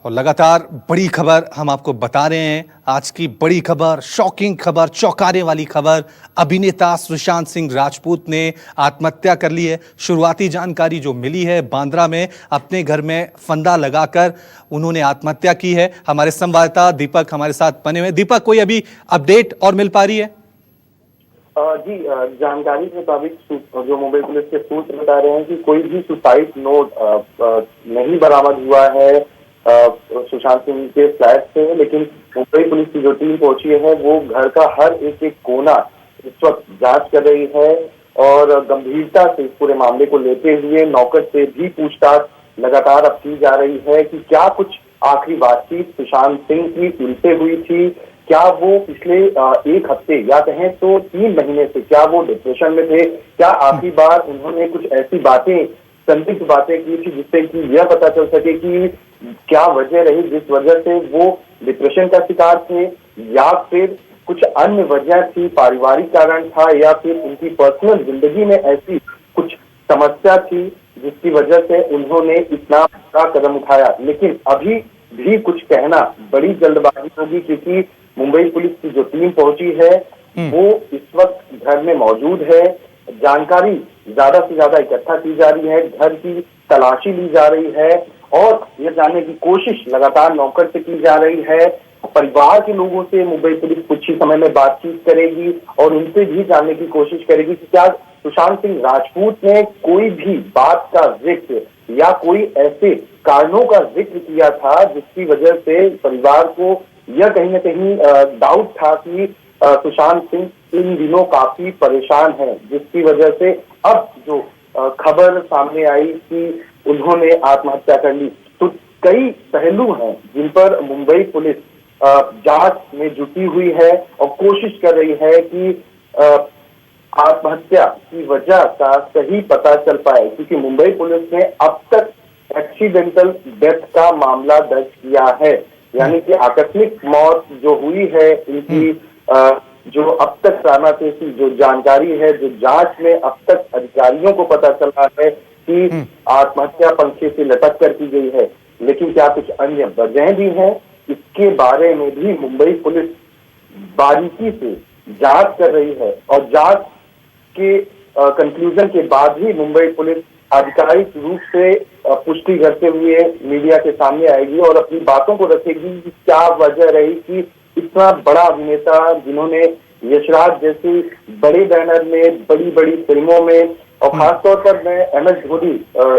और लगातार बड़ी खबर हम आपको बता रहे हैं। आज की बड़ी खबर, शॉकिंग खबर, चौंकाने वाली खबर, अभिनेता सुशांत सिंह राजपूत ने आत्महत्या कर ली है। शुरुआती जानकारी जो मिली है, बांद्रा में अपने घर में फंदा लगाकर उन्होंने आत्महत्या की है। हमारे संवाददाता दीपक हमारे साथ बने हुए। दीपक, कोई अभी अपडेट और मिल पा रही है? जी, जानकारी के मुताबिक जो मुंबई पुलिस के सूत्र बता रहे हैं कि कोई भी सुसाइड नोट नहीं बरामद हुआ है सुशांत सिंह के फ्लैट से, लेकिन मुंबई पुलिस की जो टीम पहुंची है वो घर का हर एक एक कोना इस वक्त जांच कर रही है और गंभीरता से इस पूरे मामले को लेते हुए नौकर से भी पूछताछ लगातार अब की जा रही है कि क्या कुछ आखिरी बातचीत सुशांत सिंह की उनसे हुई थी, क्या वो पिछले एक हफ्ते या कहें तो 3 महीने से क्या वो डिप्रेशन में थे, क्या आखिरी बार उन्होंने कुछ ऐसी बातें, संदिग्ध बातें की थी जिससे कि यह पता चल सके कि क्या वजह रही जिस वजह से वो डिप्रेशन का शिकार थे, या फिर कुछ अन्य वजह थी, पारिवारिक कारण था, या फिर उनकी पर्सनल जिंदगी में ऐसी कुछ समस्या थी जिसकी वजह से उन्होंने इतना बड़ा कदम उठाया। लेकिन अभी भी कुछ कहना बड़ी जल्दबाजी होगी, क्योंकि मुंबई पुलिस की जो टीम पहुंची है वो इस वक्त घर में मौजूद है। जानकारी ज्यादा से ज्यादा इकट्ठा की जा रही है, घर की तलाशी ली जा रही है और यह जानने की कोशिश लगातार नौकर से की जा रही है। परिवार के लोगों से मुंबई पुलिस कुछ ही समय में बातचीत करेगी और उनसे भी जानने की कोशिश करेगी कि क्या सुशांत सिंह राजपूत ने कोई भी बात का जिक्र या कोई ऐसे कारणों का जिक्र किया था जिसकी वजह से परिवार को यह कहीं न कहीं डाउट था कि सुशांत सिंह इन दिनों काफी परेशान हैं, जिसकी वजह से अब जो खबर सामने आई कि उन्होंने आत्महत्या कर ली। तो कई पहलू हैं जिन पर मुंबई पुलिस जांच में जुटी हुई है और कोशिश कर रही है कि आत्महत्या की वजह का सही पता चल पाए, क्योंकि मुंबई पुलिस ने अब तक एक्सीडेंटल डेथ का मामला दर्ज किया है, यानी कि आकस्मिक मौत जो हुई है इनकी जो अब तक प्राइमाफेसी जो जानकारी है, जो जांच में अब तक अधिकारियों को पता चला है कि आत्महत्या पंखे से लटक कर की गई है। लेकिन क्या कुछ अन्य वजह भी हैं, इसके बारे में भी मुंबई पुलिस बारीकी से जांच कर रही है और जांच के कंक्लूजन के बाद ही मुंबई पुलिस आधिकारिक रूप से पुष्टि करते हुए मीडिया के सामने आएगी और अपनी बातों को रखेगी कि क्या वजह रही कि इतना बड़ा अभिनेता जिन्होंने यशराज जैसी बड़े बैनर में, बड़ी बड़ी फिल्मों में, और खासतौर पर मैं MS धोनी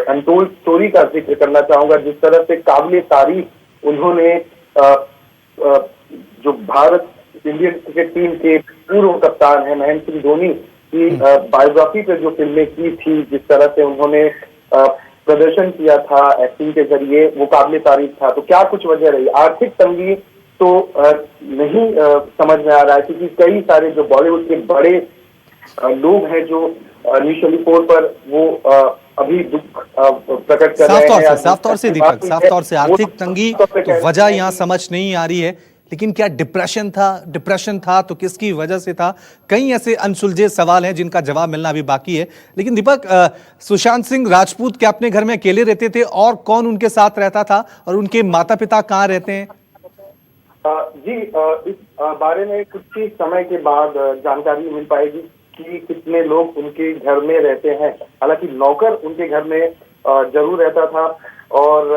अनटोल्ड स्टोरी का जिक्र करना चाहूंगा, जिस तरह से काबिले तारीफ उन्होंने जो भारत इंडियन क्रिकेट टीम के पूर्व कप्तान है महेंद्र सिंह धोनी की बायोग्राफी पर जो फिल्में की थी, जिस तरह से उन्होंने प्रदर्शन किया था एक्टिंग के जरिए, वो काबिले तारीफ था। तो क्या कुछ वजह रही? आर्थिक तंगी तो नहीं समझ में आ रहा है, क्योंकि कई सारे जो बॉलीवुड के बड़े लोग हैं जो न्यूज 24 पर वो अभी दुख प्रकट कर रहे हैं। साफ तौर से दीपक, साफ तौर से आर्थिक तंगी तो वजह यहाँ समझ नहीं आ रही है, लेकिन क्या डिप्रेशन था तो किसकी वजह से था? कई ऐसे अनसुलझे सवाल हैं जिनका जवाब मिलना अभी बाकी है। लेकिन दीपक, सुशांत सिंह राजपूत क्या अपने घर में अकेले रहते थे और कौन उनके साथ रहता था और उनके माता पिता कहाँ रहते हैं? जी, इस बारे में कुछ ही समय के बाद जानकारी मिल पाएगी कि कितने लोग उनके घर में रहते हैं। हालांकि नौकर उनके घर में जरूर रहता था और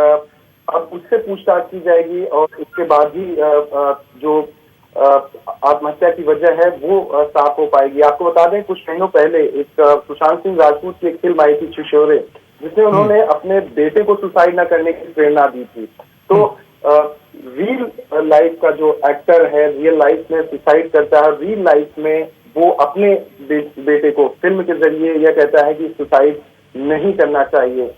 अब उससे पूछताछ की जाएगी और इसके बाद ही जो आत्महत्या की वजह है वो साफ हो पाएगी। आपको बता दें, कुछ महीनों पहले एक सुशांत सिंह राजपूत की एक फिल्म आई थी छिछोरे, जिसमें उन्होंने अपने बेटे को सुसाइड न करने की प्रेरणा दी थी। तो रियल लाइफ का जो एक्टर है, रियल लाइफ में सुसाइड करता है, रियल लाइफ में वो अपने बेटे को फिल्म के जरिए यह कहता है कि सुसाइड नहीं करना चाहिए।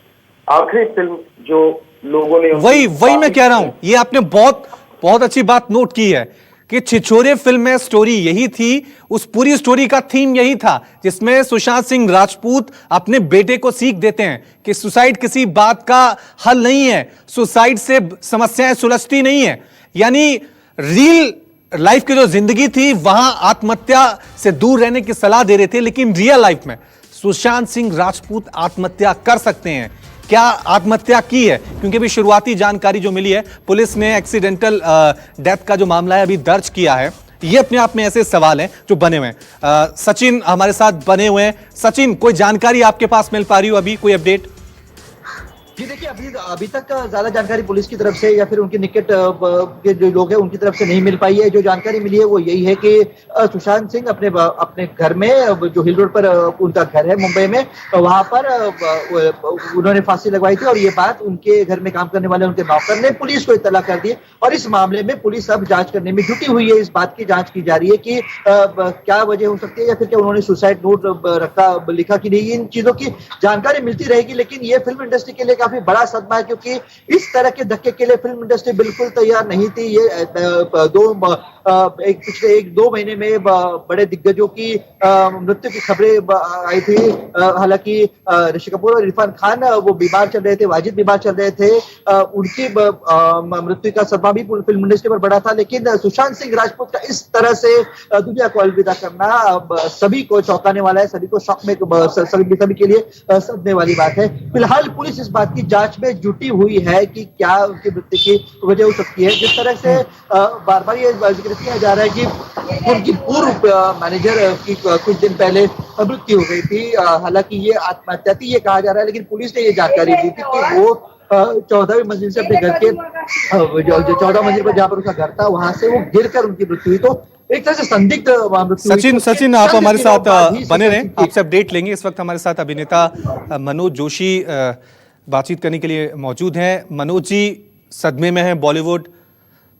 आखिरी फिल्म जो लोगों ने वही मैं कह रहा हूं, ये आपने बहुत अच्छी बात नोट की है कि छिछोरे फिल्म में स्टोरी यही थी, उस पूरी स्टोरी का थीम यही था, जिसमें सुशांत सिंह राजपूत अपने बेटे को सीख देते हैं कि सुसाइड किसी बात का हल नहीं है, सुसाइड से समस्याएं सुलझती नहीं है। यानी रियल लाइफ की जो जिंदगी थी वहां आत्महत्या से दूर रहने की सलाह दे रहे थे, लेकिन रियल लाइफ में सुशांत सिंह राजपूत आत्महत्या कर सकते हैं, क्या आत्महत्या की है? क्योंकि अभी शुरुआती जानकारी जो मिली है, पुलिस ने एक्सीडेंटल डेथ का जो मामला है अभी दर्ज किया है। ये अपने आप में ऐसे सवाल हैं जो बने हुए हैं। सचिन हमारे साथ बने हुए हैं। सचिन, कोई जानकारी आपके पास मिल पा रही हो अभी, कोई अपडेट? जी देखिए, अभी तक ज्यादा जानकारी पुलिस की तरफ से या फिर उनके निकट के जो लोग हैं उनकी तरफ से नहीं मिल पाई है। जो जानकारी मिली है वो यही है कि सुशांत सिंह अपने घर में, जो हिल रोड पर उनका घर है मुंबई में, वहां पर उन्होंने फांसी लगवाई थी और ये बात उनके घर में काम करने वाले उनके नौकर ने पुलिस को इत्तला कर दी। और इस मामले में पुलिस अब जांच करने में जुटी हुई है। इस बात की जांच की जा रही है कि क्या वजह हो सकती है या फिर क्या उन्होंने सुसाइड नोट लिखा कि नहीं। इन चीजों की जानकारी मिलती रहेगी, लेकिन ये फिल्म इंडस्ट्री के लिए काफी बड़ा सदमा है, क्योंकि इस तरह के धक्के के लिए फिल्म इंडस्ट्री बिल्कुल तैयार नहीं थी। ये पिछले 1-2 महीने में बड़े दिग्गजों की मृत्यु की खबरें आई थी। हालांकि ऋषि कपूर और इरफान खान वो बीमार चल रहे थे, वाजिद बीमार चल रहे थे, उनकी मृत्यु का सदमा भी फिल्म इंडस्ट्री पर बड़ा था। लेकिन सुशांत सिंह राजपूत का इस तरह से दुनिया को अलविदा करना सभी को चौंकाने वाला है, सभी को शॉक में, सभी के लिए सदमे वाली बात है। फिलहाल पुलिस इस बात की जांच में जुटी हुई है कि क्या उनकी मृत्यु की वजह हो सकती है। जिस तरह से बार बार ये जिक्र किया जा रहा है कि उनकी पूर्व मैनेजर की कुछ दिन पहले मृत्यु हो गई थी। हालांकि ये आत्महत्या थी ये कहा जा रहा है, लेकिन पुलिस ने ये जानकारी दी थी कि वो 14वीं मंजिल से अपने घर के जो 14 मंजिल पर जहां पर उसका घर था वहां से वो गिरकर उनकी मृत्यु हुई। तो एक तरह से संदिग्ध मृत्यु। सचिन आप हमारे साथ बने रहें, आपसे अपडेट लेंगे। इस वक्त हमारे साथ अभिनेता मनोज जोशी बातचीत करने के लिए मौजूद हैं। मनोज जी, सदमे में हैं, बॉलीवुड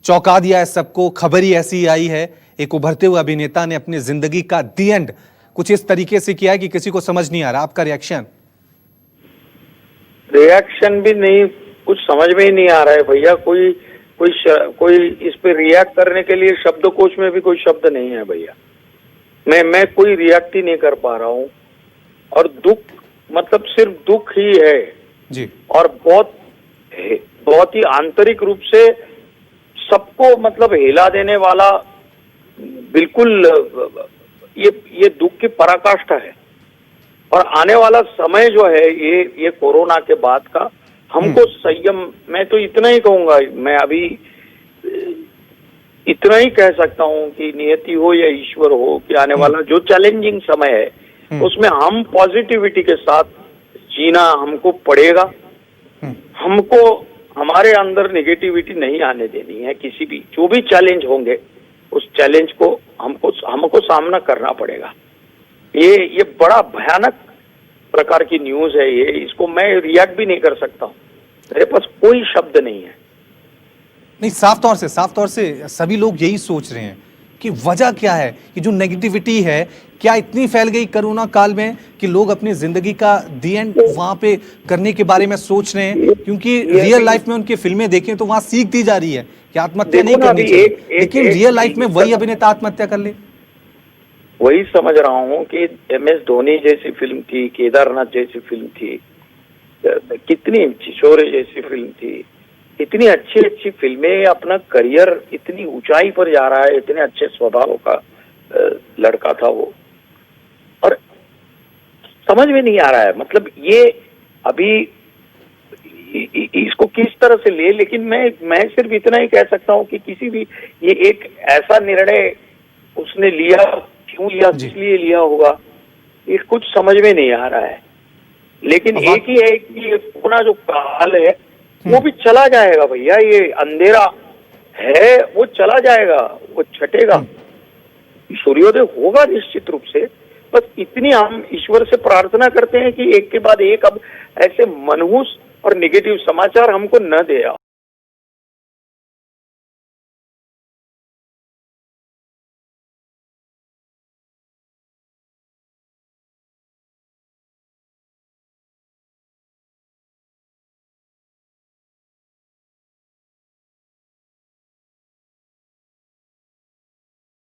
चौंका दिया है सबको। खबर ही ऐसी आई है, एक उभरते हुए अभिनेता ने अपनी जिंदगी का दी एंड कुछ इस तरीके से किया है कि किसी को समझ नहीं आ रहा। आपका रिएक्शन? रिएक्शन भी नहीं, कुछ समझ में ही नहीं आ रहा है भैया। कोई इस पे रिएक्ट करने के लिए शब्दकोश में भी कोई शब्द नहीं है भैया। मैं कोई रिएक्ट ही नहीं कर पा रहा हूँ। और दुख, मतलब सिर्फ दुख ही है जी। और बहुत ही आंतरिक रूप से सबको मतलब हिला देने वाला, बिल्कुल ये दुख की पराकाष्ठा है। और आने वाला समय जो है ये कोरोना के बाद का, हमको संयम, मैं तो इतना ही कहूंगा, मैं अभी इतना ही कह सकता हूं कि नियति हो या ईश्वर हो, कि आने वाला जो चैलेंजिंग समय है उसमें हम पॉजिटिविटी के साथ जीना हमको पड़ेगा। हमको हमारे अंदर नेगेटिविटी नहीं आने देनी है। किसी भी जो भी चैलेंज होंगे उस चैलेंज को हमको सामना करना पड़ेगा। ये बड़ा भयानक प्रकार की न्यूज है ये। इसको मैं रिएक्ट भी नहीं कर सकता हूँ, मेरे पास कोई शब्द नहीं है। नहीं, साफ तौर से सभी लोग यही सोच रहे हैं कि वजह क्या है, कि जो नेगेटिविटी है क्या इतनी फैल गई कोरोना काल में कि लोग अपनी जिंदगी का दी एंड वहां पे करने के बारे में सोच रहे हैं। क्योंकि रियल लाइफ में उनकी फिल्में देखें तो वहां सीख दी जा रही है कि आत्महत्या नहीं करनी चाहिए, लेकिन रियल लाइफ में वही अभिनेता आत्महत्या कर ले। वही समझ रहा हूँ कि MS धोनी जैसी फिल्म थी, केदारनाथ जैसी फिल्म थी, कितनी छिछोरे जैसी फिल्म थी, इतनी अच्छी फिल्में, अपना करियर इतनी ऊंचाई पर जा रहा है, इतने अच्छे स्वभाव का लड़का था वो, और समझ में नहीं आ रहा है। मतलब ये अभी इसको किस तरह से ले। लेकिन मैं सिर्फ इतना ही कह सकता हूँ कि किसी भी, ये एक ऐसा निर्णय उसने लिया, क्यों लिया, किस लिए लिया होगा, ये कुछ समझ में नहीं आ रहा है। लेकिन एक ही है कि कोरोना जो काल है वो भी चला जाएगा भैया। ये अंधेरा है वो चला जाएगा, वो छटेगा, सूर्योदय होगा निश्चित रूप से। बस इतनी हम ईश्वर से प्रार्थना करते हैं कि एक के बाद एक अब ऐसे मनहूस और नेगेटिव समाचार हमको न दे।